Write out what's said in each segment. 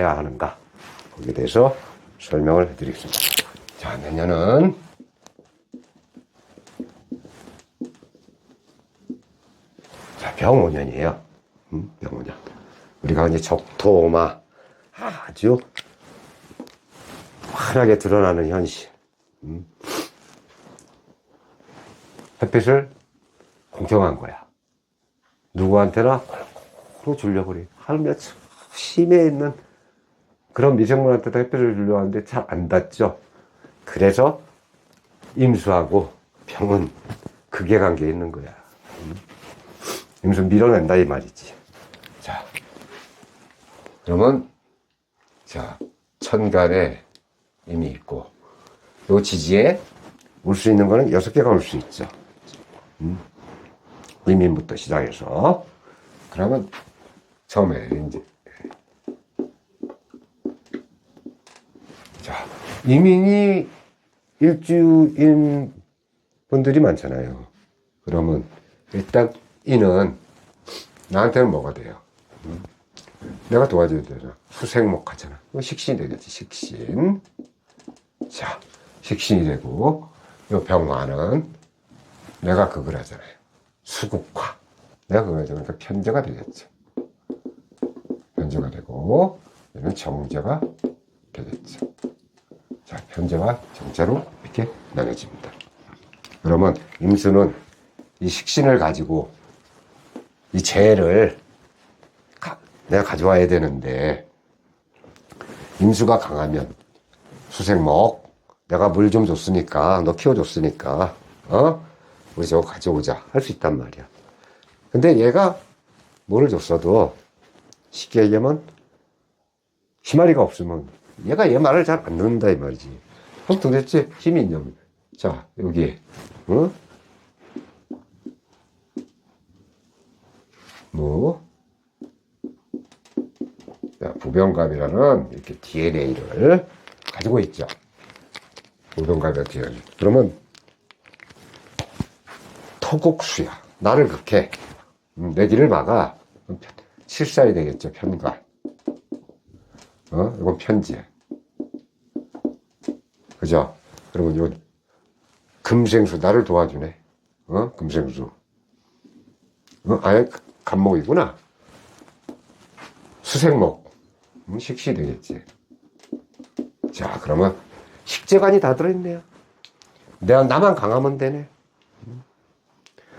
해야 하는가, 거기에 대해서 설명을 해드리겠습니다. 자, 내년은 병오년이에요. 병오년. 우리가 이제 적토마 아주 환하게 드러나는 현실. 햇빛을 공평한 거야. 누구한테나 골고루 주려고 그래. 하늘에 심해 있는 그런 미생물한테도 햇빛을 주려고 하는데 잘 안 닿죠. 그래서 임수하고 병은 극의 관계에 있는 거야. 임수 밀어낸다 이 말이지. 자, 그러면 자, 천간에 임이 있고 요 지지에 올 수 있는 거는 6개가 올 수 있죠. 임인부터 시작해서. 그러면 처음에 이제 자, 이민이 일주인 분들이 많잖아요. 그러면 일단 이는 나한테는 뭐가 돼요? 내가 도와줘야 되잖아. 수생목 하잖아. 식신이 되겠지, 식신. 자, 식신이 되고, 요 병화는 내가 그걸 하잖아요. 수국화. 내가 그걸 하잖아. 그러니까 편제가 되겠죠. 편제가 되고, 얘는 정제가 되겠죠. 자, 편제와 정제로 이렇게 나눠집니다. 그러면 임수는 이 식신을 가지고 이 재를 내가 가져와야 되는데, 임수가 강하면 수생목, 내가 물 좀 줬으니까, 너 키워줬으니까, 우리 저거 가져오자 할 수 있단 말이야. 근데 얘가 뭐를 줬어도 쉽게 얘기하면 희마리가 없으면 얘가 얘 말을 잘 안 듣는다 이 말이지. 그럼 도대체 힘이 있냐면, 자, 여기 부병갑이라는 이렇게 DNA를 가지고 있죠. 부병갑이라는 DNA. 그러면 토국수야. 나를 극해. 내 길을 막아. 실사야 되겠죠. 편가. 이건 편제. 그죠? 그리고 요 금생수 나를 도와주네. 금생수. 아예 간목이구나. 수생목. 식시 되겠지. 자, 그러면 식재관이 다 들어있네요. 나만 강하면 되네.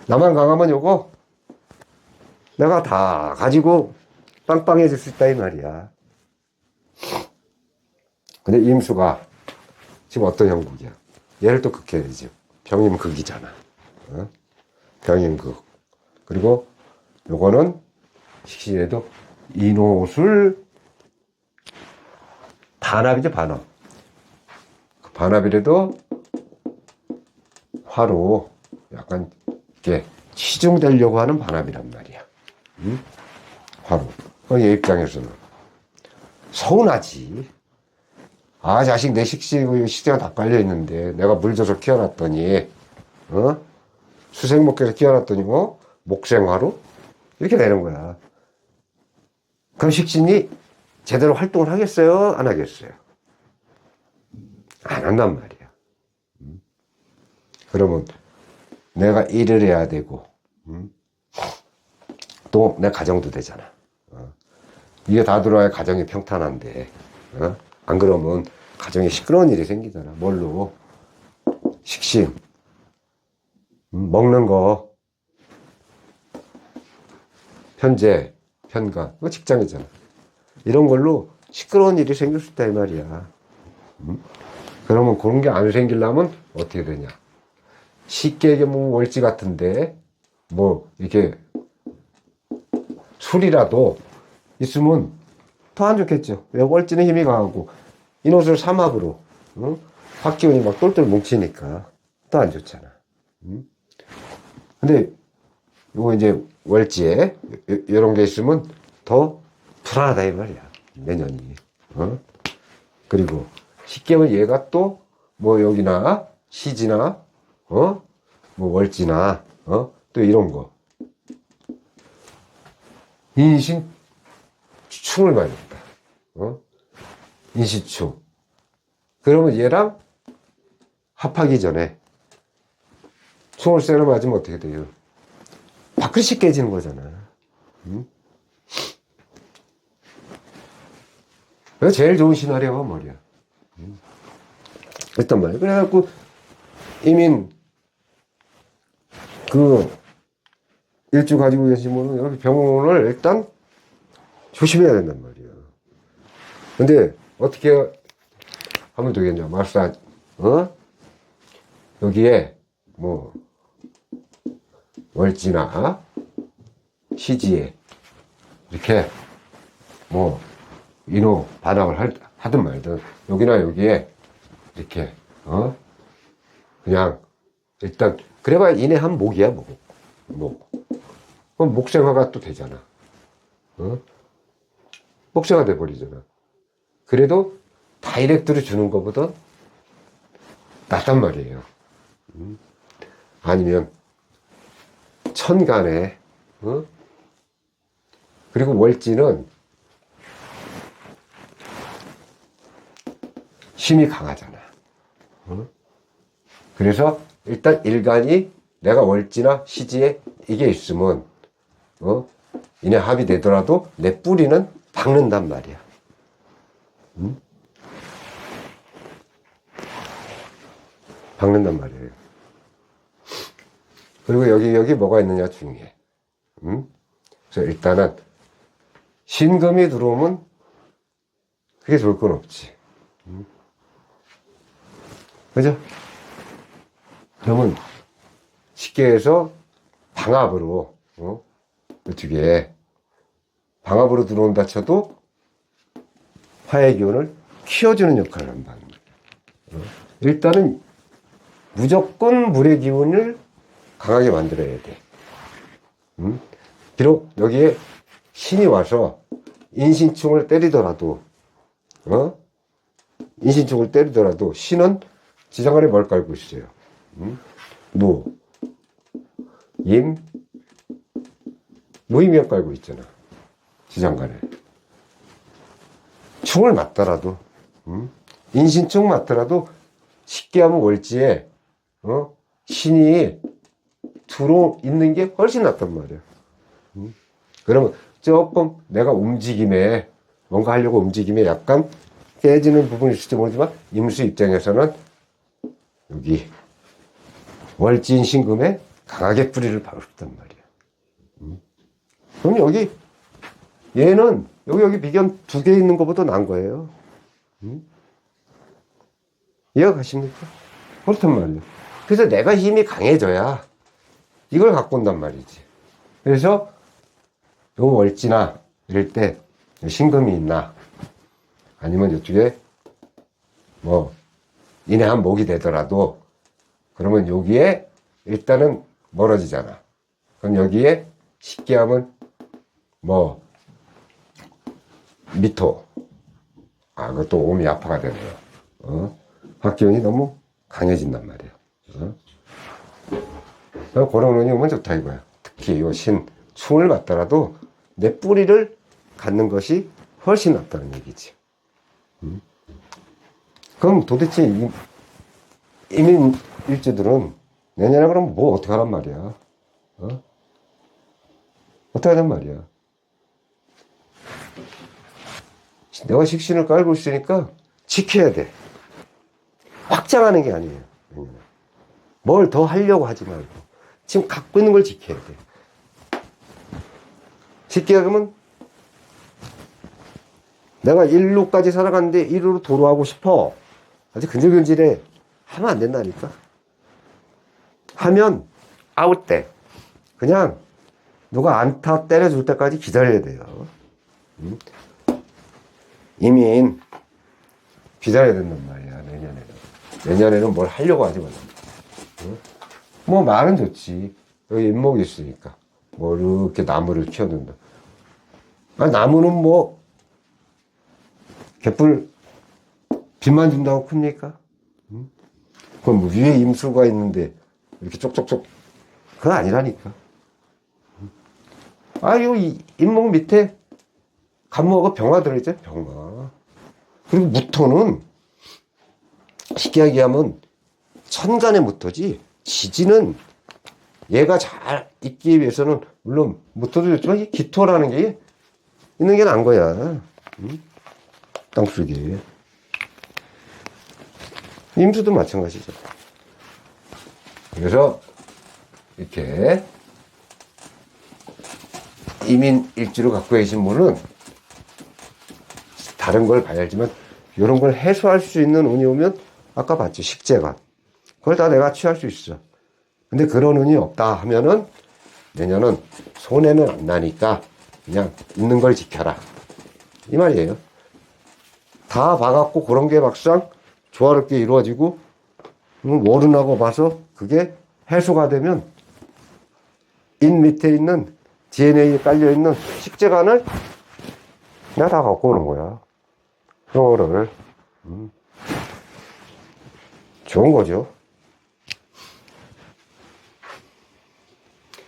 나만 강하면 요거 내가 다 가지고 빵빵해질 수 있다 이 말이야. 근데 임수가 지금 어떤 형국이야? 얘를 또 극해야 되죠. 병임극이잖아. 병임극. 그리고 요거는 식신에도 인호술 반합이죠, 반합. 그 반합이라도 화로 약간 이렇게 치중되려고 하는 반합이란 말이야. 화로. 얘 입장에서는 서운하지. 아, 자식 내 식재가 다 깔려있는데 내가 물 줘서 키워놨더니 수생목에서 키워놨더니 목생화로? 이렇게 되는 거야. 그럼 식신이 제대로 활동을 하겠어요? 안 하겠어요? 안 한단 말이야. 그러면 내가 일을 해야 되고, 또 내 가정도 되잖아. 이게 다 들어와야 가정이 평탄한데, 안 그러면 가정에 시끄러운 일이 생기잖아. 뭘로? 식신. 먹는 거. 편제, 편가. 이거 직장이잖아. 이런 걸로 시끄러운 일이 생길 수 있다 이 말이야. 그러면 그런 게 안 생기려면 어떻게 되냐? 쉽게 얘기하면 월지 같은데 이렇게 술이라도 있으면 더 안 좋겠죠. 왜? 월지는 힘이 강하고 인호술 삼합으로 화기운이 막 똘똘 뭉치니까 더 안 좋잖아. 근데 요거 이제 월지에 이런 게 있으면 더 불안하다 이 말이야. 내년이. 그리고 쉽게 하면 얘가 또 여기나 시지나 월지나 또 이런 거 인신 충을 많이 했다. 인시축. 그러면 얘랑 합하기 전에 충을 쇠로 맞으면 어떻게 돼요? 밥그릇이 깨지는 거잖아. 응? 그래서 제일 좋은 시나리오가 뭐야? 그랬단 말이야. 그래갖고 이민 그 일주 가지고 계시면 여기 병원을 일단 조심해야 된단 말이야. 근데 어떻게 하면 되겠냐? 마사, 여기에 뭐 월지나 시지에 이렇게 뭐 인호 반항을 하든 말든 여기나 여기에 이렇게 그냥 일단 그래봐야 인해 한 목이야 목. 그럼 목생화가 또 되잖아. 목생화 돼버리잖아. 그래도 다이렉트로 주는 것보다 낫단 말이에요. 아니면 천간에 그리고 월지는 힘이 강하잖아. 그래서 일단 일간이 내가 월지나 시지에 이게 있으면 이내 합이 되더라도 내 뿌리는 박는단 말이야. 박는단 말이에요. 그리고 여기 뭐가 있느냐 중요해. 그래서 일단은 신금이 들어오면 그게 좋을 건 없지. 그죠? 그러면 쉽게 해서 방합으로 어떻게 방합으로 들어온다 쳐도 화의 기운을 키워주는 역할을 한다. 일단은 무조건 물의 기운을 강하게 만들어야 돼. 비록 여기에 신이 와서 인신충을 때리더라도 인신충을 때리더라도 신은 지장간에 뭘 깔고 있어요? 무, 임, 무임이역 깔고 있잖아. 지장간에. 충을 맞더라도, 인신충 맞더라도 쉽게 하면 월지에, 신이 들어 있는 게 훨씬 낫단 말이야. 그러면 조금 내가 움직임에, 뭔가 하려고 움직임에 약간 깨지는 부분이 있을지 모르지만, 임수 입장에서는 여기 월지인 신금에 강하게 뿌리를 박았단 말이야. 그럼 여기 얘는 여기 비견 2개 있는 것보다 나은 거예요. 이해가 가십니까? 그렇단 말이에요. 그래서 내가 힘이 강해져야 이걸 갖고 온단 말이지. 그래서 요 월지나 이럴 때 신금이 있나 아니면 이쪽에 뭐 인해 한 목이 되더라도 그러면 여기에 일단은 멀어지잖아. 그럼 여기에 쉽게 하면 뭐 미토 그것도 오미 아파가 되네요. 화기운이 너무 강해진단 말이에요. 그런 운이 오면 좋다 이거야. 특히 요 신 충을 맞더라도 내 뿌리를 갖는 것이 훨씬 낫다는 얘기지. 그럼 도대체 이민 일주들은 내년에 그럼 뭐 어떻게 하란 말이야? 어떻게 하란 말이야? 내가 식신을 깔고 있으니까 지켜야 돼. 확장하는 게 아니에요. 뭘 더 하려고 하지 말고 지금 갖고 있는 걸 지켜야 돼. 쉽게 하면 내가 1루까지 살아갔는데 1루로 도로하고 싶어. 아주 근질근질해. 하면 안 된다니까. 하면 아웃 때 그냥 누가 안타 때려줄 때까지 기다려야 돼요. 이민 기다려야 된단 말이야. 내년에는 뭘 하려고 하지 말라. 뭐 말은 좋지. 여기 인목이 있으니까 뭐 이렇게 나무를 키워둔다. 나무는 뭐 개뿔 빛만 준다고 큽니까? 그럼 뭐 위에 임수가 있는데 이렇게 쪽쪽쪽 그거 아니라니까. 요 잇목 밑에 간목가 병화 들어있죠. 병화. 그리고 무토는 쉽게 얘기하면 천간의 무토지, 지지는 얘가 잘 있기 위해서는 물론 무토도 좋지만 이 기토라는 게 있는 게 나은 거야. 응? 땅속에. 임수도 마찬가지죠. 그래서 이렇게 이민 일주를 갖고 계신 분은 다른 걸 봐야 알지만 이런 걸 해소할 수 있는 운이 오면 아까 봤죠. 식재가. 그걸 다 내가 취할 수 있어. 근데 그런 운이 없다 하면은 내년은 손해는 안 나니까 그냥 있는 걸 지켜라. 이 말이에요. 다 봐갖고 그런 게 막상 조화롭게 이루어지고 월운하고 봐서 그게 해소가 되면 인 밑에 있는 DNA에 깔려있는 식재관을 내가 다 갖고 오는 거야. 그거를 좋은 거죠.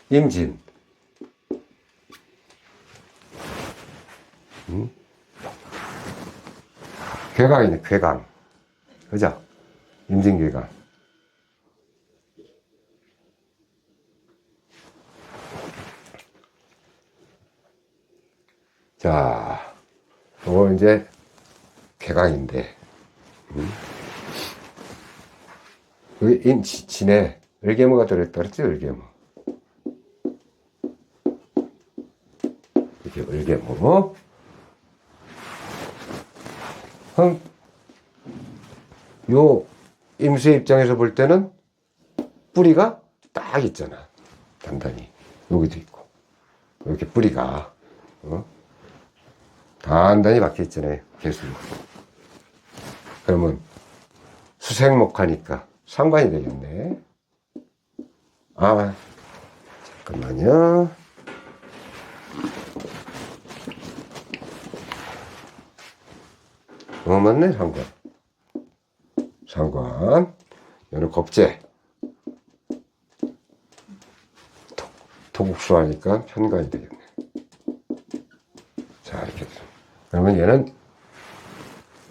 임진 괴강이네. 괴강. 그죠? 임진괴강. 자, 이거 이제 괴강인데, 여기 진에 을개무가 들어있다 그랬지, 을개무. 이렇게 을개무. 그럼, 요, 임수의 입장에서 볼 때는 뿌리가 딱 있잖아. 단단히. 여기도 있고. 이렇게 뿌리가, 단단히 박혀 있잖아요. 개수. 그러면 수생목하니까 상관이 되겠네. 아, 잠깐만요. 맞네, 상관. 상관. 얘는 겁재. 토국수 하니까 편관이 되겠네. 자, 이렇게. 그러면 얘는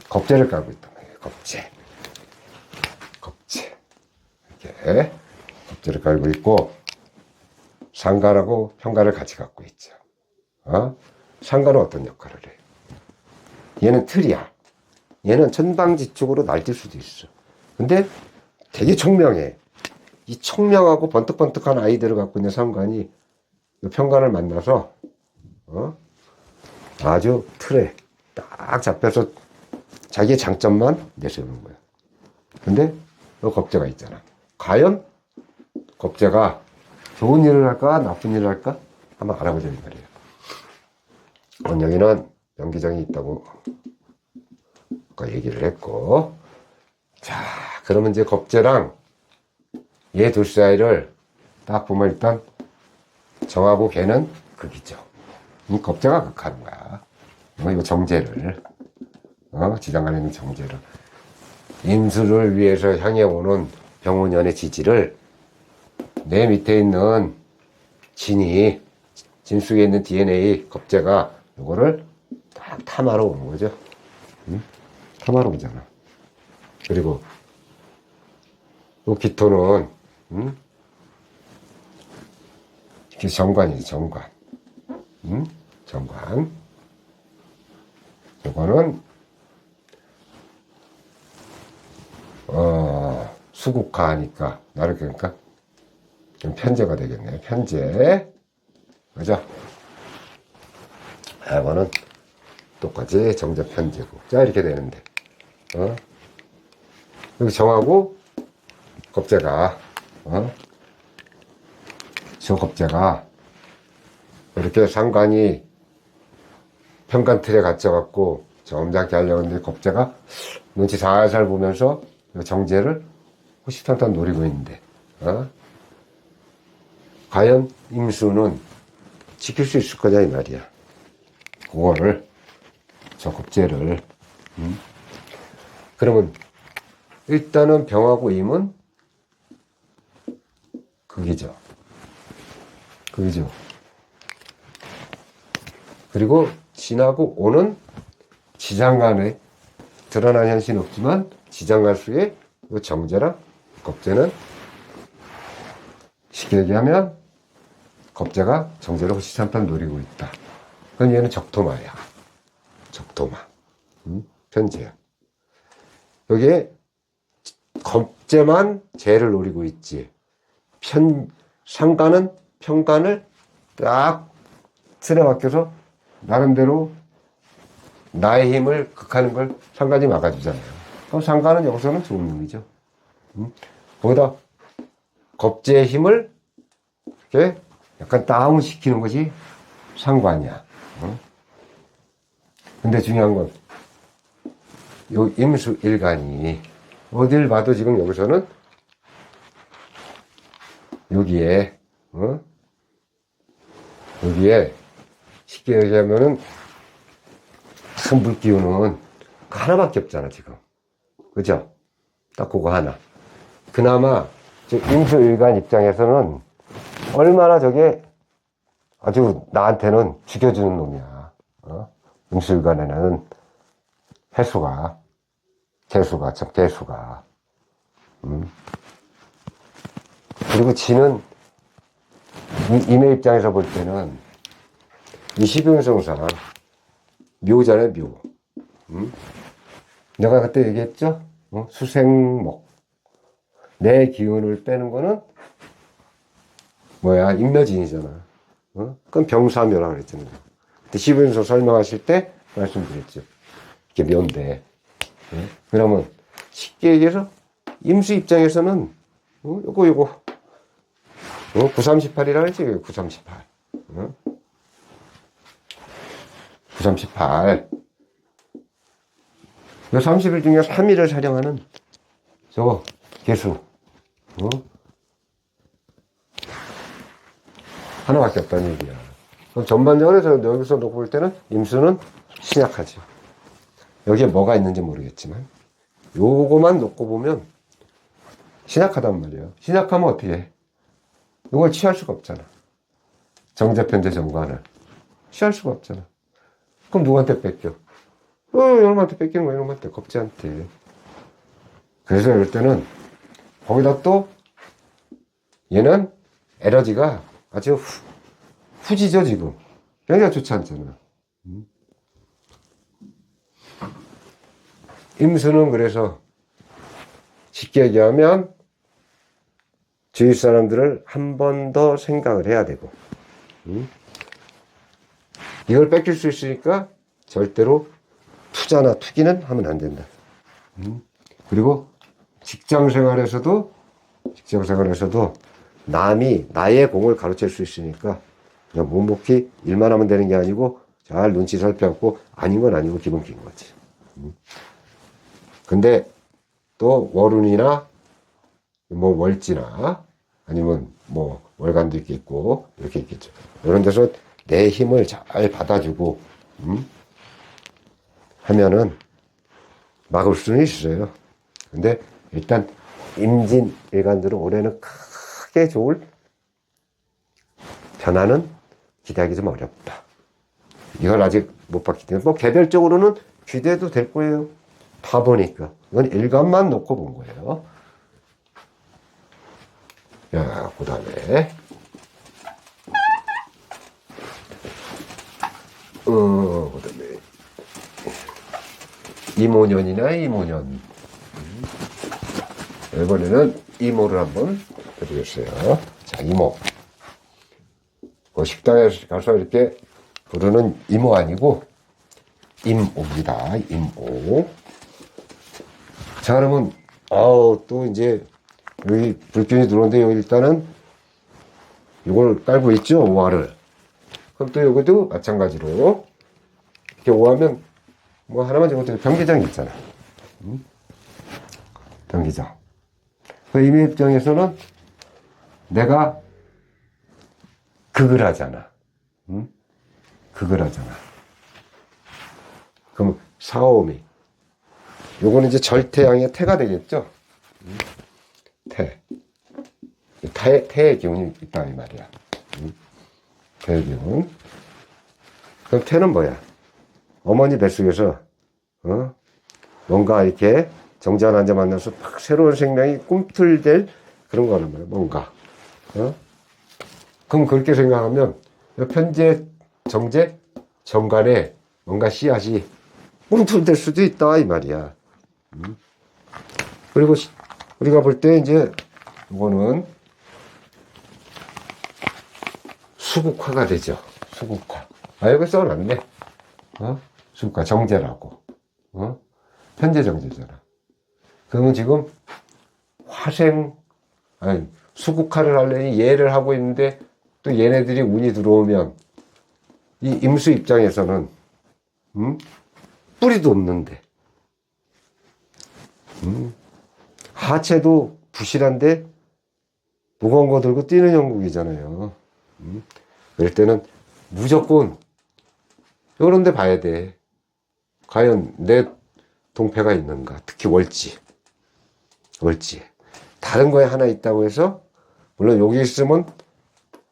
겁재를 깔고 있단 말이에요. 겁재. 겁재. 이렇게. 겁재를 깔고 있고, 상관하고 편관을 같이 갖고 있죠. 상관은 어떤 역할을 해? 얘는 틀이야. 얘는 천방지축으로 날뛸 수도 있어. 근데 되게 총명해. 이 총명하고 번뜩번뜩한 아이들을 갖고 있는 상관이 편관을 만나서 아주 틀에 딱 잡혀서 자기의 장점만 내세우는 거야. 근데 너 겁재가 있잖아. 과연 겁재가 좋은 일을 할까 나쁜 일을 할까 한번 알아보자 이 말이에요. 여기는 명기정이 있다고 얘기를 했고, 자, 그러면 이제 겁재랑 얘 둘 사이를 딱 보면 일단 정하고 걔는 극이죠. 이 겁재가 극하는 거야. 이거 정제를, 지장간에 있는 정제를, 임수를 위해서 향해 오는 병원연의 지지를 내 밑에 있는 진이, 진 속에 있는 DNA 겁재가 이거를 딱 탐하러 오는 거죠. 탐하러 오잖아. 그리고 이 기토는 이게 정관이지, 정관. 정관. 이거는 수국화하니까 나를 그러니까 편재가 되겠네요. 편재. 그죠? 이거는 똑같이 정제 편재고. 자, 이렇게 되는데. 여기 정하고 겁재가 저 겁재가 이렇게 상관이 편관 틀에 갇혀갖고 점잖게 하려고 했는데 겁재가 눈치 살살 보면서 정제를 호시탐탐 노리고 있는데 과연 임수는 지킬 수 있을 거냐 이 말이야. 그거를 저 겁재를 그러면 일단은 병하고 임은 극이죠. 극이죠. 그리고 진하고 오는 지장간의 드러난 현실은 없지만 지정갈수의 정제랑 겁제는 쉽게 얘기하면 겁제가 정제를 호시탐탐 노리고 있다. 그럼 얘는 적토마야. 적토마. 편제야. 여기에 겁제만 재를 노리고 있지. 상관은 평관을 딱 틀에 맡겨서 나름대로 나의 힘을 극하는 걸 상관이 막아주잖아요. 그럼 상관은 여기서는 좋은 놈이죠. 거기다 겁제의 힘을 이렇게 약간 다운시키는 것이 상관이야. 근데 중요한 건 요 임수일간이 어딜 봐도 지금 여기서는 여기에 여기에 쉽게 얘기하면은 큰 물기운은 하나밖에 없잖아 지금. 그죠? 딱 그거 하나. 그나마 임수일간 입장에서는 얼마나 저게 아주 나한테는 죽여주는 놈이야. 임수일간에는 해수가 개수가 참 개수가 그리고 지는 임의 입장에서 볼 때는 이 십용성상 묘잖아요, 묘. 내가 그때 얘기했죠? 수생목. 내 기운을 빼는 거는 뭐야, 임묘진이잖아. 그건 병사묘라고 그랬잖아요. 그때 십용성 설명하실 때 말씀드렸죠. 이게 묘인데. 그러면 쉽게 얘기해서 임수 입장에서는 요거 938이라 그랬지. 938. 938. 요 30일 중에 3일을 촬영하는 저거 개수 하나밖에 없다는 얘기야. 그럼 전반적으로 여기서 놓고 볼 때는 임수는 신약하지. 여기에 뭐가 있는지 모르겠지만 요거만 놓고 보면 신약하단 말이에요. 신약하면 어떻게 해? 이걸 취할 수가 없잖아. 정제, 편제, 정관을 취할 수가 없잖아. 그럼 누구한테 뺏겨? 이놈한테 뺏기는 거야. 이놈한테, 겁제한테. 그래서 이럴 때는 거기다 또 얘는 에너지가 아주 후지죠 지금. 굉장히 좋지 않잖아. 임수는 그래서 쉽게 얘기하면 주위 사람들을 한 번 더 생각을 해야 되고 이걸 뺏길 수 있으니까 절대로 투자나 투기는 하면 안 된다. 그리고 직장 생활에서도 남이 나의 공을 가로챌 수 있으니까 그냥 묵묵히 일만 하면 되는 게 아니고 잘 눈치 살펴갖고 아닌 건 아니고 기분 낀 거지. 근데 또 월운이나 뭐 월지나 아니면 뭐 월간도 있겠고 이렇게 있겠죠. 이런 데서 내 힘을 잘 받아주고 하면은 막을 수는 있어요. 근데 일단 임진 일간들은 올해는 크게 좋을 변화는 기대하기 좀 어렵다. 이걸 아직 못 봤기 때문에 뭐 개별적으로는 기대도 될 거예요. 다 보니까 이건 일간만 놓고 본 거예요. 야, 그 다음에 그 다음에 이모년이나 이모년. 이번에는 이모를 한번 해보겠어요. 자, 이모. 그 식당에 가서 이렇게 부르는 이모 아니고 임오입니다. 임오. 자, 그러면 또 이제 여기 불균이 들어오는데 여기 일단은 이걸 깔고 있죠, 오화를. 그럼 또 여기도 마찬가지로 이렇게 오하면 뭐 하나만 적어도 병기장이 있잖아. 병기장. 그 임의 입장에서는 내가 극을 하잖아. 극을 하잖아. 그럼 사오미. 요거는 이제 절태양의 태가 되겠죠? 태의 기운이 있다, 이 말이야. 태의 기운. 그럼 태는 뭐야? 어머니 뱃속에서, 뭔가 이렇게 정제와 난제 만나서 막 새로운 생명이 꿈틀댈 그런 거란 말이야, 뭔가. 그럼 그렇게 생각하면 편재, 정제, 정간에 뭔가 씨앗이 꿈틀댈 수도 있다 이 말이야. 그리고 우리가 볼 때 이제 이거는 수국화가 되죠. 수국화. 여기 써놨네. 수국화 정제라고. 편재 정제잖아. 그러면 지금 수국화를 하려니 예를 하고 있는데 또 얘네들이 운이 들어오면 이 임수 입장에서는 뿌리도 없는데 하체도 부실한데 무거운 거 들고 뛰는 형국이잖아요. 그럴 때는 무조건 이런 데 봐야 돼. 과연 내 동패가 있는가. 특히 월지. 다른 거에 하나 있다고 해서 물론 여기 있으면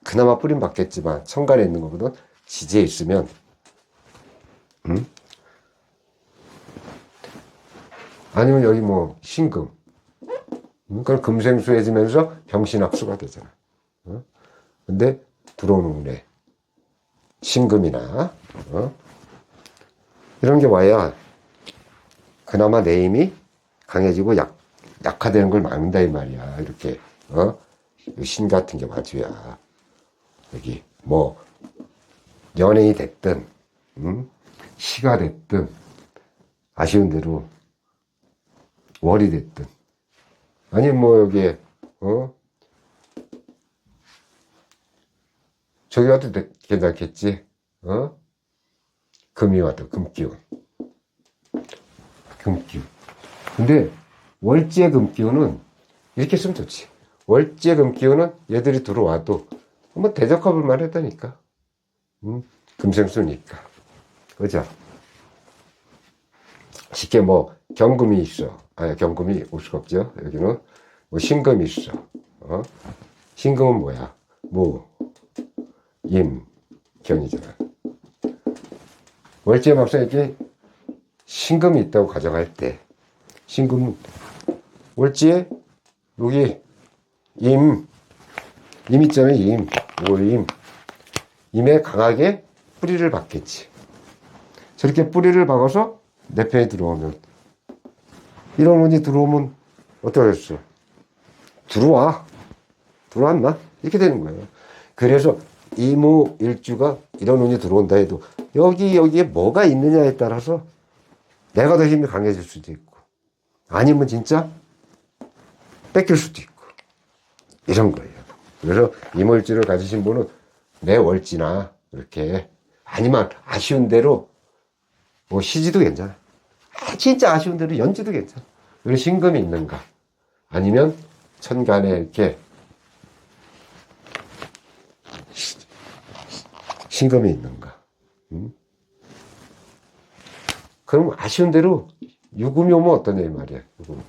그나마 뿌림 받겠지만 천간에 있는 것보다 지지에 있으면 아니면 여기 뭐 신금 그럼 금생수해지면서 병신합수가 되잖아. 근데 들어오는 운에 신금이나 이런 게 와야 그나마 내 힘이 강해지고 약화되는 걸 막는다 이 말이야. 이렇게 신 같은 게 와줘야 여기 뭐 연예인이 됐든 시가 됐든 아쉬운 대로 월이 됐든 아니면 뭐 여기에 저기 와도 괜찮겠지. 금이 와도 금기운. 근데 월지의 금기운은 이렇게 쓰면 좋지. 월지의 금기운은 얘들이 들어와도 한번 대적해볼 만하다니까. 금생수니까. 그죠? 쉽게 뭐 경금이 있어. 경금이 올 수가 없죠. 여기는 뭐 신금이 있어. 신금은 뭐야? 무, 임, 경이잖아. 월지의 막상 이렇게 신금이 있다고 가정할 때 신금은 월지에 여기 임 있잖아요. 올임 임에 강하게 뿌리를 박겠지. 저렇게 뿌리를 박아서 내 편에 들어오면 이런 운이 들어오면 어떡하겠어? 들어왔나? 이렇게 되는 거예요. 그래서 이무일주가 이런 운이 들어온다 해도 여기에 뭐가 있느냐에 따라서 내가 더 힘이 강해질 수도 있고 아니면 진짜 뺏길 수도 있고 이런 거예요. 그래서 이물질을 가지신 분은 내 월지나 이렇게 아니면 아쉬운 대로 뭐 시지도 괜찮아. 진짜 아쉬운 대로 연지도 괜찮아. 그리고 신금이 있는가 아니면 천간에 이렇게 신금이 있는가. 그럼 아쉬운 대로 유금이 오면 어떠냐 이 말이야. 유금.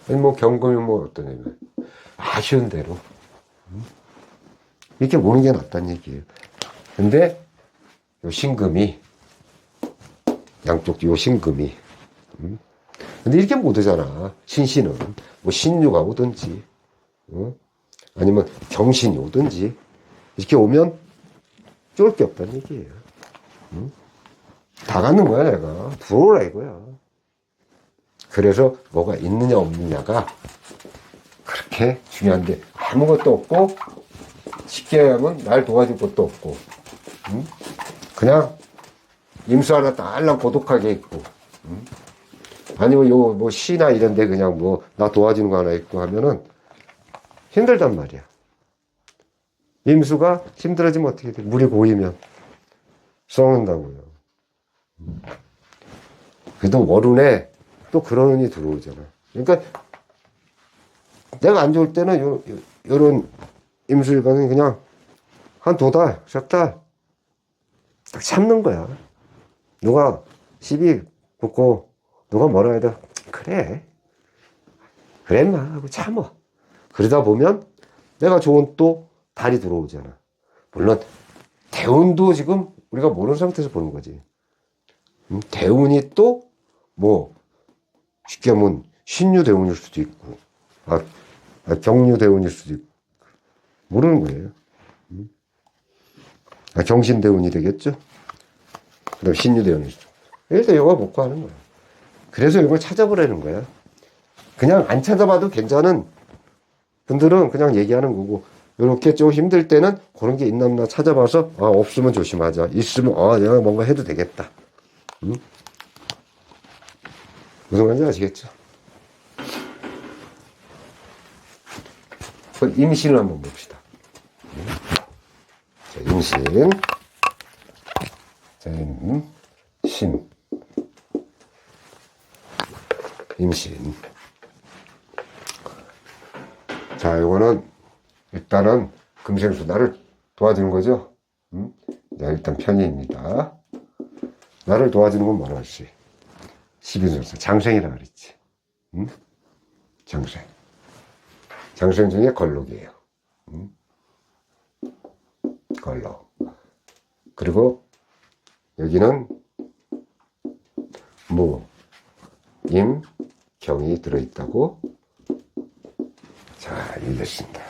아니 뭐 경금이 오면 어떠냐 이 말이야. 아쉬운 대로 이렇게 오는 게 낫다는 얘기예요. 근데 요 신금이 양쪽 요 신금이 근데 이렇게 못 오잖아. 신신은 뭐 신유가 오든지 아니면 경신이 오든지 이렇게 오면 쫄 게 없다는 얘기예요. 다 갖는 거야 내가. 들어오라 이거야. 그래서 뭐가 있느냐 없느냐가 그렇게 중요한데 아무것도 없고 쉽게 하면 날 도와줄 것도 없고 그냥 임수 하나 딸랑 고독하게 있고 아니면 요 뭐 시나 이런 데 그냥 뭐 나 도와주는 거 하나 있고 하면은 힘들단 말이야. 임수가 힘들어지면 어떻게 돼? 물이 고이면 썩는다고요. 그래도 월운에 또 그런 운이 들어오잖아. 그러니까 내가 안 좋을 때는 요런 임수일간은 그냥 한 2달, 3달 딱 참는 거야. 누가 시비 붙고 누가 뭐라 해도 그래 인마 하고 참어. 그러다 보면 내가 좋은 또 달이 들어오잖아. 물론 대운도 지금 우리가 모르는 상태에서 보는 거지. 대운이 또 뭐 쉽게 하면 신유대운일 수도 있고, 경유대운일 수도 있고, 모르는 거예요. 경신대운이 되겠죠? 그 다음 신유대운일 수도 있고. 그래서 이거 먹고 하는 거야. 그래서 이걸 찾아보라는 거야. 그냥 안 찾아봐도 괜찮은 분들은 그냥 얘기하는 거고, 이렇게 좀 힘들 때는 그런 게 있나 없나 찾아봐서, 없으면 조심하자. 있으면, 내가 뭔가 해도 되겠다. 무슨 말인지 아시겠죠? 그럼 임신을 한번 봅시다. 자, 임신. 자, 임신. 자, 이거는 일단은 금생수 나를 도와주는 거죠. 자, 일단 편의입니다. 나를 도와주는 건 뭐라 그랬지? 12전사 장생이라 그랬지. 장생. 장생 중에 걸록이에요. 걸록. 그리고 여기는 무, 임, 경이 들어있다고. 자, 이랬습니다.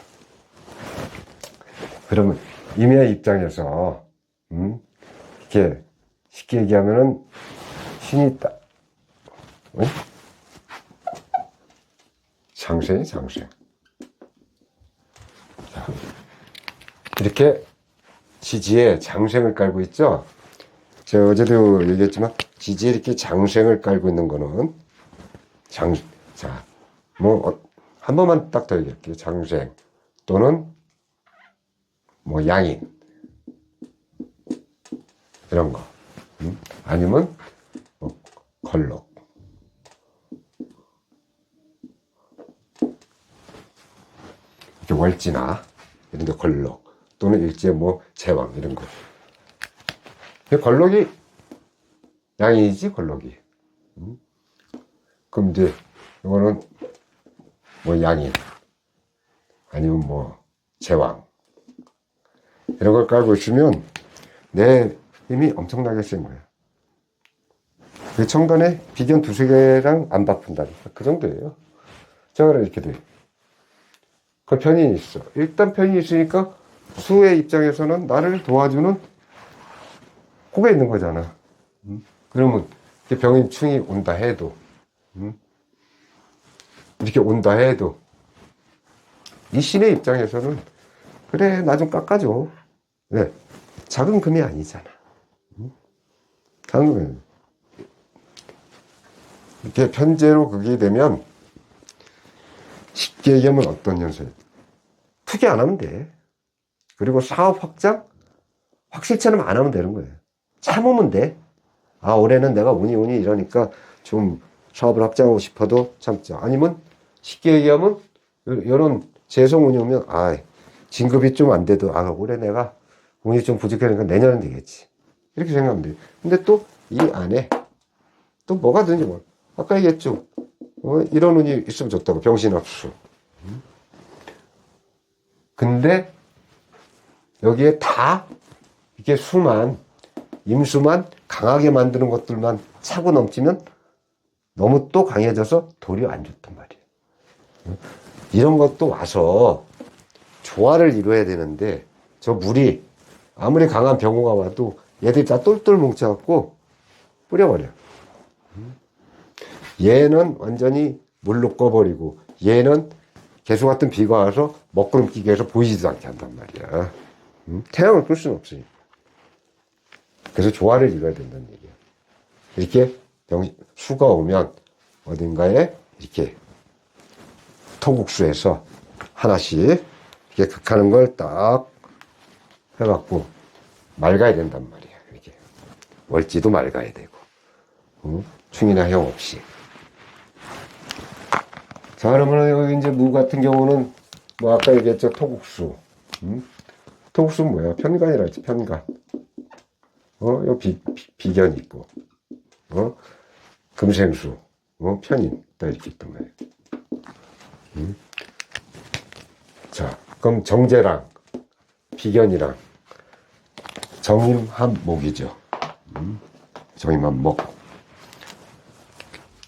그러면 임의 입장에서 이렇게 쉽게 얘기하면은 신이 있다. 장생이 장생. 자, 이렇게 지지에 장생을 깔고 있죠. 제가 어제도 얘기했지만 지지에 이렇게 장생을 깔고 있는 거는 자, 한 번만 딱 더 얘기할게요. 장생 또는 양인 이런 거. 아니면 걸록. 이렇게 월지나 이런 데 걸록 또는 일제 제왕 이런 거. 걸록이 양인이지 걸록이. 그럼 이제 이거는 양인 아니면 제왕 이런 걸 깔고 있으면 내 힘이 엄청나게 센 거야. 그 천간에 비견 두세 개랑 안 바쁜다니까. 그 정도예요. 정화를 이렇게 돼. 그 편이 있어. 일단 편이 있으니까 수의 입장에서는 나를 도와주는 호가 있는 거잖아. 그러면 병인 충이 온다 해도, 이렇게 온다 해도, 이 신의 입장에서는, 그래, 나 좀 깎아줘. 왜? 작은 금이 아니잖아. 작은 금이. 이렇게 편제로 그게 되면, 쉽게 얘기하면 어떤 현실? 투기 안 하면 돼. 그리고 사업 확장? 확실치는 안 하면 되는 거예요. 참으면 돼. 올해는 내가 운이 이러니까 좀 사업을 확장하고 싶어도 참자. 아니면 쉽게 얘기하면 이런 재성운이 오면 진급이 좀 안 돼도 올해 내가 운이 좀 부족하니까 내년은 되겠지. 이렇게 생각하면 돼. 근데 또 이 안에 또 뭐가 되는지 아까 얘기했죠. 이런 운이 있으면 좋다고. 병신합수. 근데 여기에 다 이게 임수만 강하게 만드는 것들만 차고 넘치면 너무 또 강해져서 도리어 안 좋단 말이에요. 이런 것도 와서 조화를 이루어야 되는데 저 물이 아무리 강한 병호가 와도 얘들이 다 똘똘 뭉쳐갖고 뿌려버려. 얘는 완전히 물로 꺼버리고 얘는 개수 같은 비가 와서 먹구름 끼게 해서 보이지도 않게 한단 말이야. 태양을 끌 수는 없으니까. 그래서 조화를 이뤄야 된다는 얘기야. 이렇게 수가 오면 어딘가에 이렇게 토국수에서 하나씩 이렇게 극하는 걸 딱 해갖고 맑아야 된단 말이야. 이렇게 월지도 맑아야 되고 충이나 형 없이. 자, 그러면 여기 이제 무 같은 경우는 아까 얘기했죠. 토국수. 토국수는 뭐야? 편간이라 했지. 편간. 여기 비견이 있고, 금생수, 편인, 딱 이렇게 있단 말이에요. 자, 그럼 정제랑 비견이랑 정임합목이죠. 정임합목.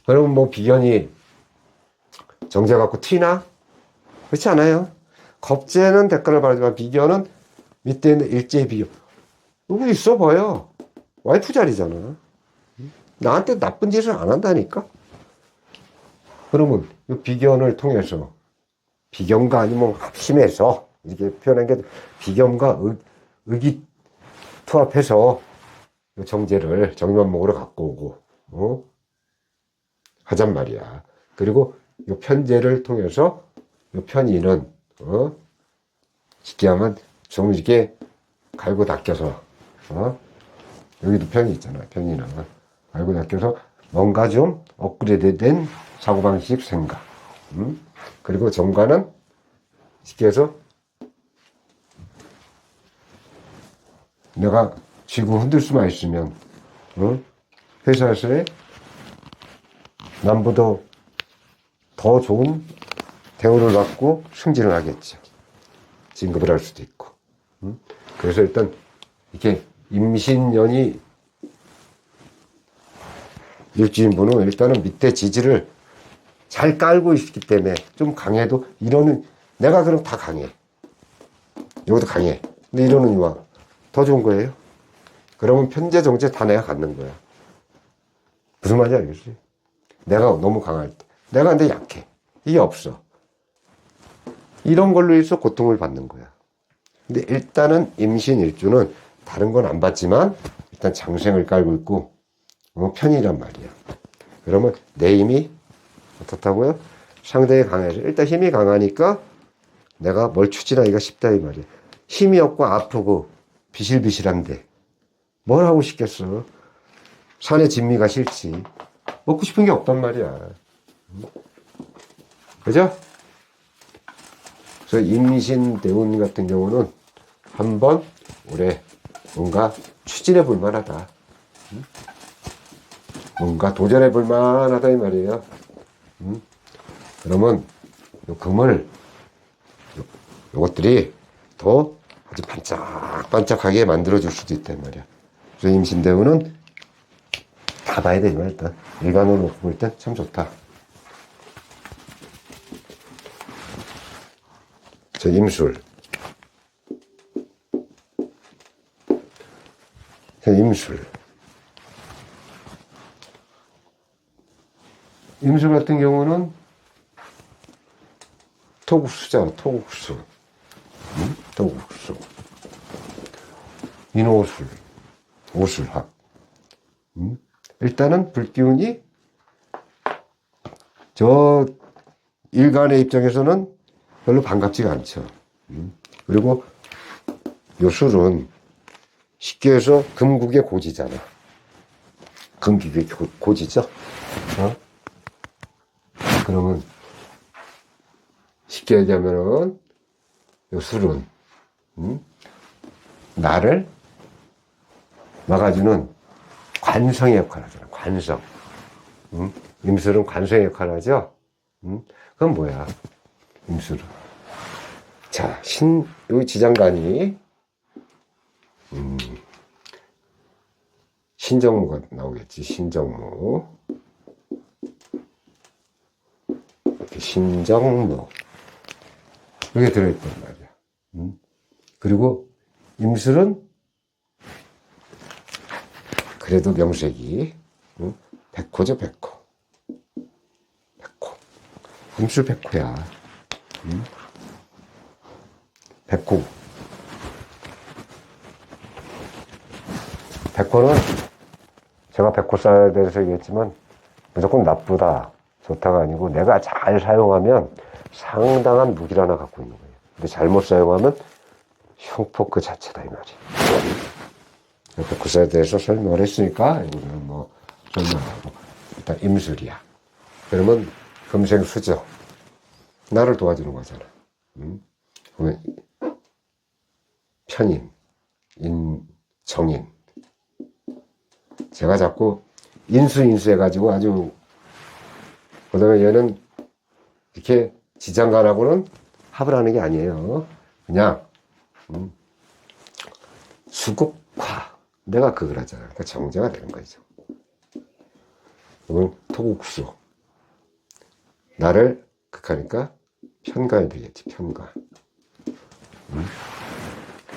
그러면 뭐 비견이 정제 갖고 튀나? 그렇지 않아요. 겁재는 대가를 받지만 비견은 밑에 있는 일제히 비견. 누구 있어 봐요. 와이프 자리잖아. 나한테 나쁜 짓을 안 한다니까? 그러면 이 비견을 통해서 비견과 아니면 합심해서 이렇게 표현한 게 비견과 의기투합해서 정제를 정면목으로 갖고 오고 하잔 말이야. 그리고 이 편제를 통해서 이 편의는 쉽게 하면 좀 이렇게 갈고 닦여서 여기도 편이 있잖아. 편의는 갈고 닦여서 뭔가 좀 업그레이드된 사고방식 생각. 그리고 정관은 쉽게 해서 내가 쥐고 흔들 수만 있으면 회사에서의 남보다 더 좋은 대우를 받고 승진을 하겠죠. 진급을 할 수도 있고. 그래서 일단 이렇게 임신년이 일주인분은 일단은 밑에 지지를 잘 깔고 있기 때문에 좀 강해도 이러는 내가 그럼 다 강해. 이것도 강해. 근데 이러는 이와 더 좋은 거예요. 그러면 편제 정제 다 내가 갖는 거야. 무슨 말인지 알겠지? 내가 너무 강할 때. 내가 근데 약해. 이게 없어. 이런 걸로 해서 고통을 받는 거야. 근데 일단은 임신 일주는 다른 건 안 받지만 일단 장생을 깔고 있고 편이란 말이야. 그러면 내 힘이 어떻다고요? 상당히 강해서 일단 힘이 강하니까 내가 뭘 추진하기가 쉽다 이 말이야. 힘이 없고 아프고 비실비실한데 뭘 하고 싶겠어. 산에 진미가 싫지. 먹고 싶은 게 없단 말이야. 그죠? 그래서 임신 대운 같은 경우는 한번 올해 뭔가 추진해 볼 만하다. 뭔가 도전해 볼 만하다 이 말이에요. 그러면 요 금을 요것들이 더 아주 반짝반짝하게 만들어 줄 수도 있단 말이야. 그래서 임신 대운은 다 봐야 되지만 일단 일반으로 볼 땐 참 좋다. 저 임술. 임술. 임술 같은 경우는 토국수잖아, 토국수. 토국수. 인오술. 오술합. 일단은 불기운이 저 일간의 입장에서는 별로 반갑지가 않죠. 그리고 요 술은 쉽게 해서 금국의 고지잖아. 금국의 고지죠. 그러면 쉽게 얘기하면은 요 술은 나를 막아주는 관성의 역할을 하잖아. 관성. 임술은 관성의 역할을 하죠. 그건 뭐야? 임술은. 자, 여기 지장간이 신정무가 나오겠지. 신정무. 이렇게 신정무. 이게 들어있단 말이야. 그리고 임술은 그래도 명색이 백호죠, 백호. 백호. 임술 백호야. 백호. 백호는 제가 백호쌀에 대해서 얘기했지만 무조건 나쁘다, 좋다가 아니고 내가 잘 사용하면 상당한 무기를 하나 갖고 있는 거예요. 근데 잘못 사용하면 흉폭 그 자체다 이 말이에요. 백호쌀에 대해서 설명을 했으니까 이거는 뭐 설명하고 일단 임술이야. 그러면 금생수죠. 나를 도와주는 거잖아. 그러면 편인, 정인. 제가 자꾸 인수 해가지고 아주, 그 다음에 얘는 이렇게 지장간하고는 합을 하는 게 아니에요. 그냥, 수국화. 내가 그걸 하잖아. 그러니까 정제가 되는 거죠. 그러면 토국수. 나를 극하니까 편가에 되겠지, 편가.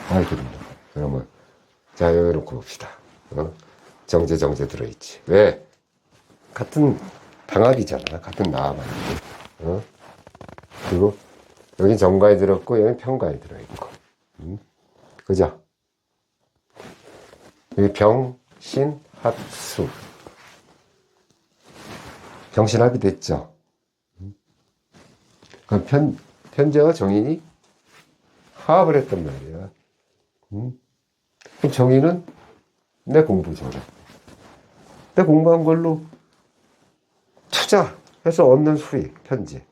그렇네. 그러면, 자, 여기 놓고 봅시다. 정제 들어있지. 왜? 같은 방합이잖아. 같은 나와만. 그리고, 여기 정가에 들었고, 여기 편가에 들어있고. 그죠? 여기 병신합수. 병신합이 됐죠. 그럼 편제와 정인이 화합을 했단 말이야. 그럼 정인은 내 공부 저래. 내 공부한 걸로 투자해서 얻는 수익, 편제.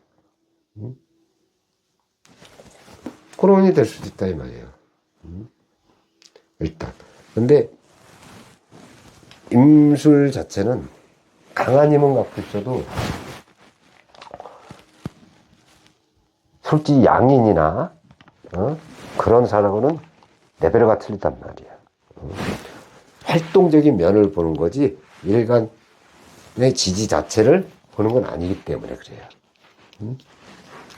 그런 될 수도 있다, 이 말이에요. 일단. 근데, 임술 자체는 강한 힘은 갖고 있어도, 솔직히 양인이나, 그런 사람은 레벨가 틀리단 말이야. 활동적인 면을 보는 거지, 일간의 지지 자체를 보는 건 아니기 때문에 그래요.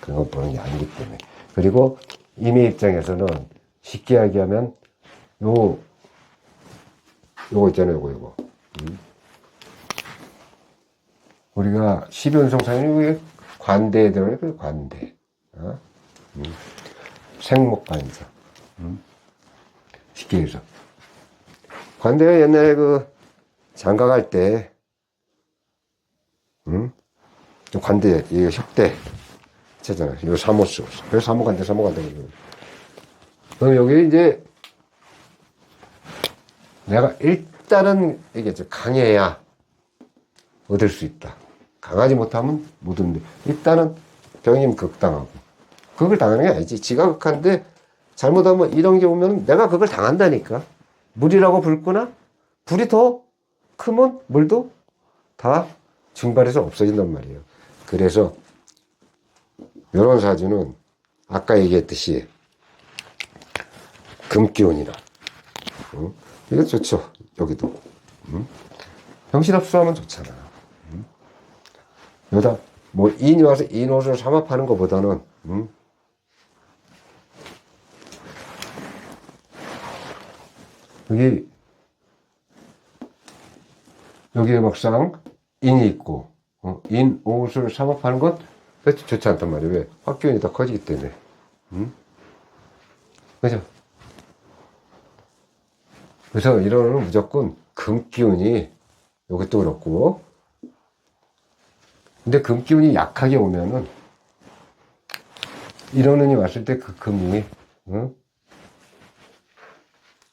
그런 걸 보는 게 아니기 때문에. 그리고, 임의 입장에서는 쉽게 이야기하면 요거 있잖아요, 요거. 우리가 12운송상이 관대에 들어가요, 그 관대. 생목관자. 쉽게 해서. 관대가 옛날에 그 장가갈 때, 관대, 이거 협대. 잖아. 이거 사모스. 그래서 사모관대. 그럼 여기 이제 내가 일단은 얘기했죠. 강해야 얻을 수 있다. 강하지 못하면 못 얻는데 일단은 병임 극당하고 극을 당하는 게 아니지. 지가 극한데 잘못하면 이런 게 오면 내가 극을 당한다니까. 물이라고 붉거나 불이 더 크면 물도 다 증발해서 없어진단 말이에요. 그래서 이런 사주는 아까 얘기했듯이 금기운이라 이거 좋죠. 여기도 병신합수하면 좋잖아. 여기다 뭐 인이 와서 인옷을 삼합하는 것보다는 여기에 막상 인이 있고 인 옷을 삼합하는 건 좋지 않단 말이에요. 왜? 확기운이 더 커지기 때문에. 그죠? 그래서 이러는 무조건 금기운이 이것도 그렇고. 근데 금기운이 약하게 오면은 이러는이 왔을 때 그 금이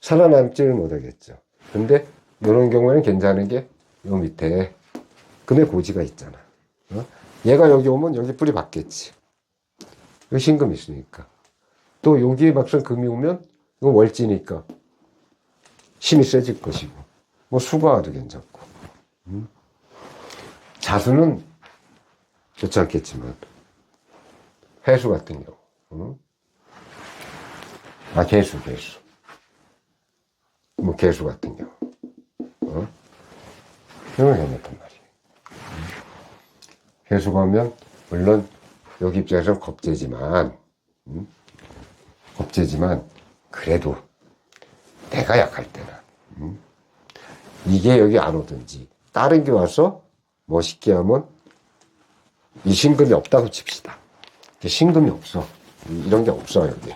살아남지를 못하겠죠. 근데 이런 경우에는 괜찮은 게 요 밑에 금의 고지가 있잖아. 얘가 여기 오면 여기 뿌리 받겠지. 여기 신금이 있으니까. 또 여기에 막상 금이 오면 이거 월지니까 힘이 세질 것이고. 뭐 수과도 괜찮고. 자수는 좋지 않겠지만 해수 같은 경우. 개수. 뭐 개수 같은 경우. 이런 건 괜찮단 말이에요. 개수가 오면 물론 여기 입장에서는 겁재지만 그래도 내가 약할 때는 이게 여기 안 오든지 다른 게 와서 멋있게 하면 이 신금이 없다고 칩시다. 신금이 없어. 이런 게 없어 여기.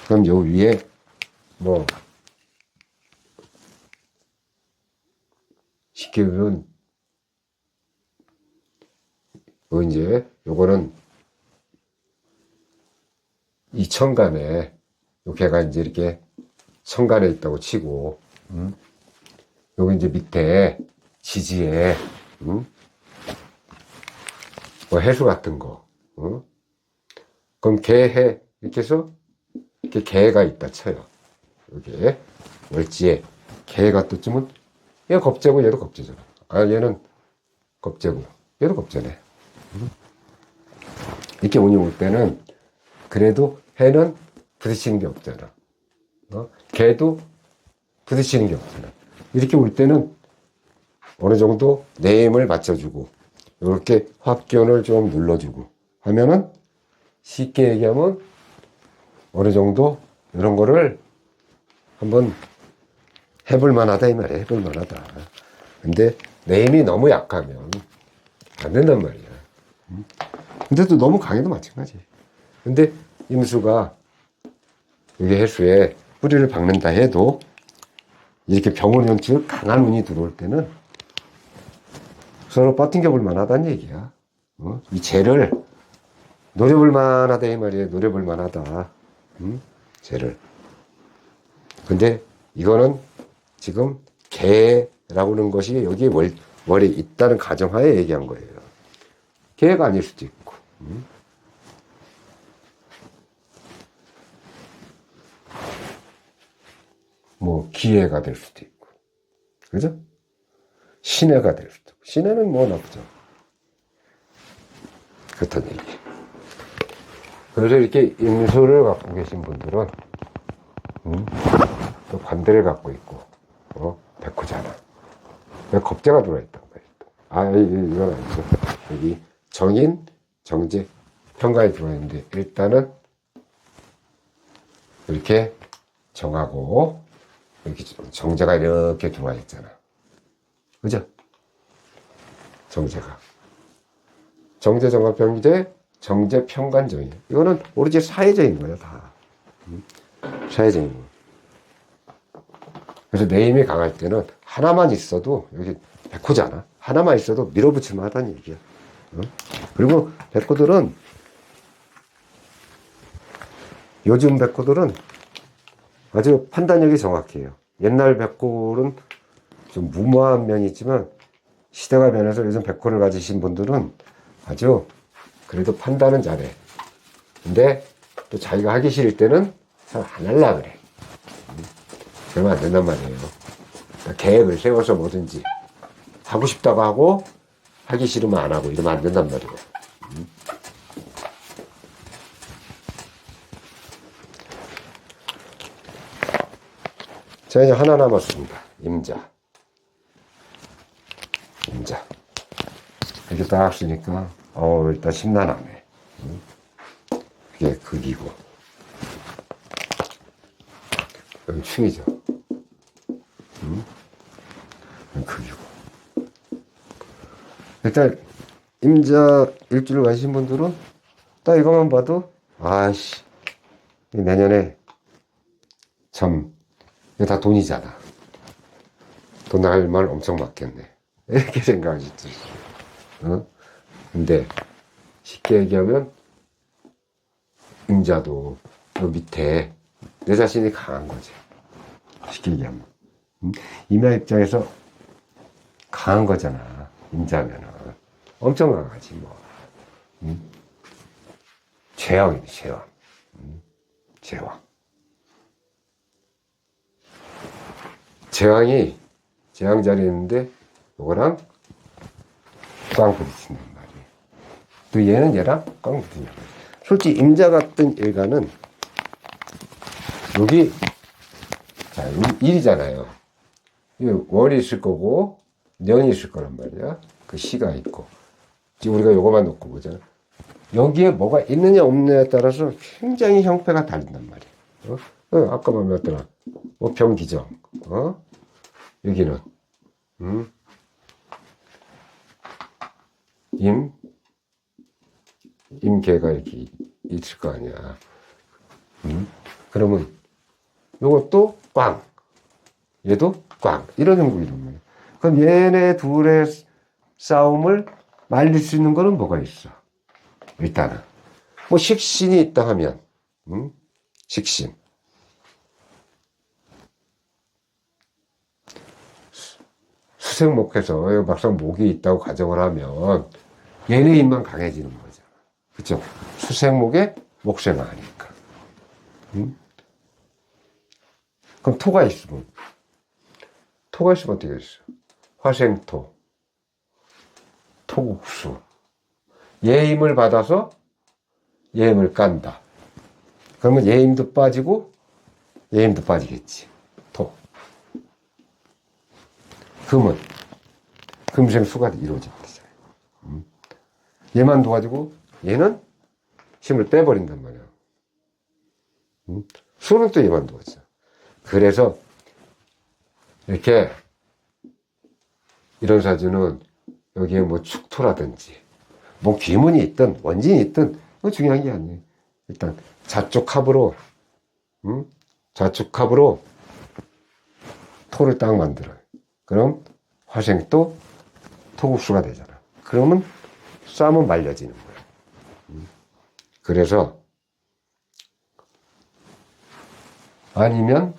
그럼 요 위에 뭐 쉽게 보면 이제 요거는 이 천간에 요 개가 이제 이렇게 천간에 있다고 치고 여기 이제 밑에 지지에 뭐 해수 같은 거 그럼 개해 이렇게 해서 이렇게 개가 있다 쳐요. 여기에 월지에 개가 떴으면 얘가 겁재고 얘도 겁재잖아. 얘는 겁재고 얘도 겁재네. 이렇게 운이 올 때는 그래도 해는 부딪히는 게 없잖아. 개도 부딪히는 게 없잖아. 이렇게 올 때는 어느 정도 내힘을 맞춰주고 이렇게 합견을 좀 눌러주고 하면은 쉽게 얘기하면 어느 정도 이런 거를 한번 해볼 만하다 이 말이야. 해볼 만하다. 근데 내힘이 너무 약하면 안 된단 말이야. 근데 또 너무 강해도 마찬가지. 근데 임수가 여기 해수에 뿌리를 박는다 해도 이렇게 병원 연출 강한 운이 들어올 때는 서로 버팅겨 볼 만하다는 얘기야. 이 재를 노려볼 만하다 이 말이야. 노려볼 만하다. 재를. 근데 이거는 지금 개라고 하는 것이 여기에 월이 있다는 가정하에 얘기한 거예요. 개가 아닐 수도 있고. 뭐 기회가 될 수도 있고. 그죠? 신해가 될 수도 있고. 신해는 뭐 나쁘죠. 그렇단 얘기예요. 그래서 이렇게 임수를 갖고 계신 분들은 또 관대를 갖고 있고 백호잖아. 왜 겁재가 들어있단 말이야. 이건 아니죠. 여기 정인, 정제, 평가에 들어있는데 일단은 이렇게 정하고 이렇게 정제가 이렇게 들어와 있잖아. 그죠? 정제가. 정제, 정합, 병제, 정제, 평간정이에요. 이거는 오로지 사회적인 거야, 다. 사회적인 거. 그래서 내 힘이 강할 때는 하나만 있어도, 여기 백호잖아. 하나만 있어도 밀어붙일만 하다는 얘기야. 그리고 백호들은, 요즘 백호들은 아주 판단력이 정확해요. 옛날 백호는 좀 무모한 면이 있지만, 시대가 변해서 요즘 백호를 가지신 분들은 아주 그래도 판단은 잘해. 근데 또 자기가 하기 싫을 때는 잘 안 하려고 그래. 그러면 안 된단 말이에요. 그러니까 계획을 세워서 뭐든지 하고 싶다고 하고 하기 싫으면 안 하고 이러면 안 된단 말이에요. 자, 이제 하나 남았습니다. 임자. 임자. 이렇게 딱 쓰니까 일단 심란하네. 그게 극이고 여기 충이죠. 극이고 일단 임자 일주를 가신 분들은 딱 이것만 봐도 아씨 내년에 참 이거 다 돈이잖아. 돈 나갈 말 엄청 많겠네. 이렇게 생각하시죠. 근데 쉽게 얘기하면 임자도 요 밑에 내 자신이 강한 거지. 쉽게 얘기하면 임야 입장에서 강한 거잖아. 임자면은 엄청 강하지 뭐. 제왕이네 제왕. 제왕. 제왕이 제왕 자리에 있는데 요거랑 꽝 부딪힌단 말이에요. 또 얘는 얘랑 꽝 부딪힌단 말이에요. 솔직히 임자 같은 일간은 여기 자, 일이잖아요. 월이 있을 거고 년이 있을 거란 말이야. 그 시가 있고 지금 우리가 요거만 놓고 보잖아. 여기에 뭐가 있느냐 없느냐에 따라서 굉장히 형태가 다른단 말이야. 아까 말했더라. 뭐 병기정. 여기는 임계가 이렇게 있을 거 아니야. 그러면 요것도 꽝, 얘도 꽝 이런 형국이란 말이야. 그럼 얘네 둘의 싸움을 말릴 수 있는 거는 뭐가 있어? 일단은 뭐 식신이 있다 하면 식신 수생목해서 막상 목이 있다고 가정을 하면 얘네 힘만 강해지는 거잖아. 그쵸? 수생목에 목생하니까. 그럼 토가 있으면 어떻게 됐어? 화생토, 토국수. 얘 힘을 받아서 얘 힘을 깐다. 그러면 얘 힘도 빠지고 얘 힘도 빠지겠지. 토. 금은 금생수가 이루어집니다. 얘만 도와주고 얘는 힘을 빼버린단 말이야. 수는 또 얘만 도와줘. 그래서 이렇게 이런 사주는 여기에 뭐 축토라든지 뭐 귀문이 있든 원진이 있든 그거 중요한 게 아니에요. 일단 자축합으로 자축합으로 토를 딱 만들어요. 그럼 화생도 토국수가 되잖아. 그러면 싸면 말려지는 거야. 그래서 아니면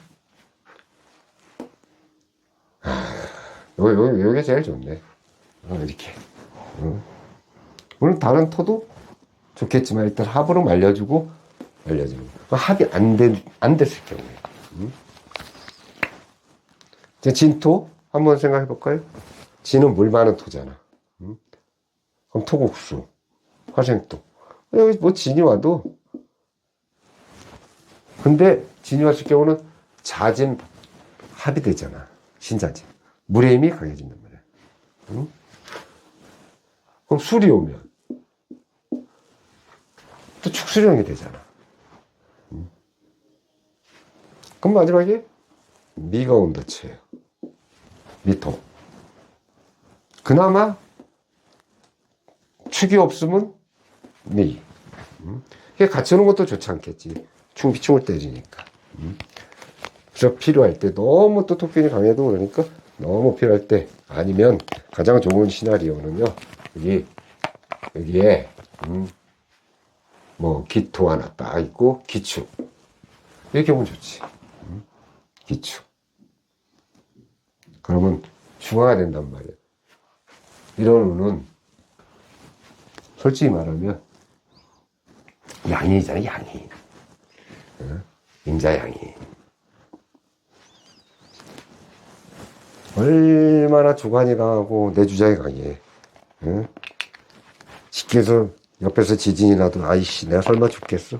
요게 제일 좋네. 이렇게. 물론 다른 토도 좋겠지만 일단 합으로 말려주고 말려주는 거. 합이 안 됐을 경우에. 이제 진토 한번 생각해 볼까요? 진은 물 많은 토잖아. 그럼 토국수, 화생토. 여기 뭐 진이 와도 근데 진이 왔을 경우는 자진 합이 되잖아. 신자진. 물의 힘이 강해진단 말이야. 그럼 술이 오면 또 축수령이 되잖아. 그럼 마지막에 미가 온다치예요. 미토. 그나마 축이 없으면 미. 이게 같이 오는 것도 좋지 않겠지. 충비충을 때리니까. 그래서 필요할 때 너무 또 토끼이 강해도 그러니까 너무 필요할 때 아니면 가장 좋은 시나리오는요. 여기에 뭐 기토 하나 딱 있고 기축 이렇게 보면 좋지. 기축. 그러면 중화가 된단 말이야. 이런 운은 솔직히 말하면 양인이잖아. 양인. 임자양인. 얼마나 주관이 강하고 내주장이 강해. 쉽게 해서 옆에서 지진이 나도 아이씨 내가 설마 죽겠어?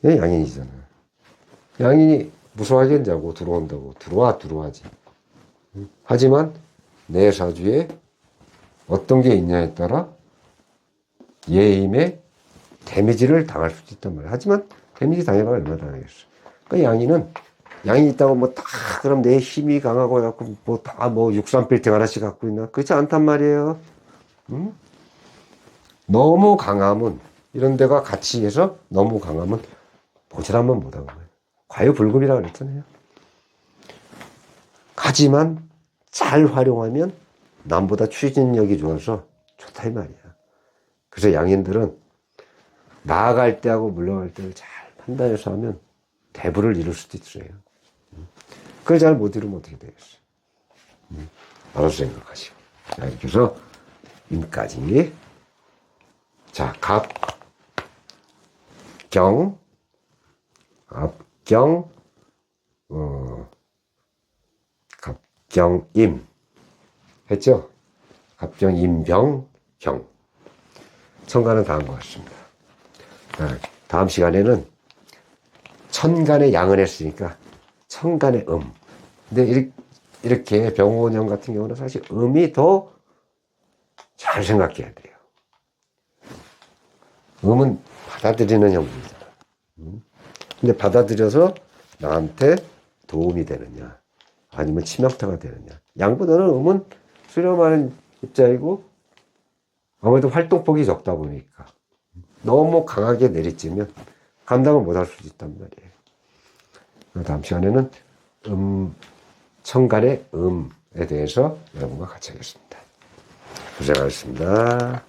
얘 양인이잖아. 양인이 무서워하겠냐고 들어온다고. 들어와지. 하지만 내 사주에 어떤 게 있냐에 따라 얘 힘에 데미지를 당할 수도 있단 말이야. 하지만 데미지 당해봐 얼마나 당하겠어. 그러니까 양이 있다고 뭐 다 그럼 내 힘이 강하고 해갖고 뭐 다 뭐 63빌딩 하나씩 갖고 있나? 그렇지 않단 말이에요. 너무 강하면 이런 데가 같이 해서 너무 강하면 보지라면 못하는 거예요. 과유불급이라고 그랬잖아요. 하지만 잘 활용하면 남보다 추진력이 좋아서 좋다 이 말이야. 그래서 양인들은 나아갈 때하고 물러갈 때를 잘 판단해서 하면 대부를 이룰 수도 있어요. 그걸 잘 못 이루면 어떻게 되겠어요? 알아서 생각하시고. 자, 이렇게 해서 임까지. 자, 갑경, 갑경임. 했죠? 갑경임병경. 천간은 다 한 것 같습니다. 다음 시간에는 천간에 양을 했으니까 천간의 근데 이렇게 병원형 같은 경우는 사실 음이 더 잘 생각해야 돼요. 음은 받아들이는 형국이잖아. 근데 받아들여서 나한테 도움이 되느냐 아니면 치명타가 되느냐. 양보다는 음은 수렴하는 입장이고 아무래도 활동폭이 적다 보니까 너무 강하게 내리쬐면 감당을 못할 수도 있단 말이에요. 다음 시간에는 천간의 음에 대해서 여러분과 같이 하겠습니다. 고생하셨습니다.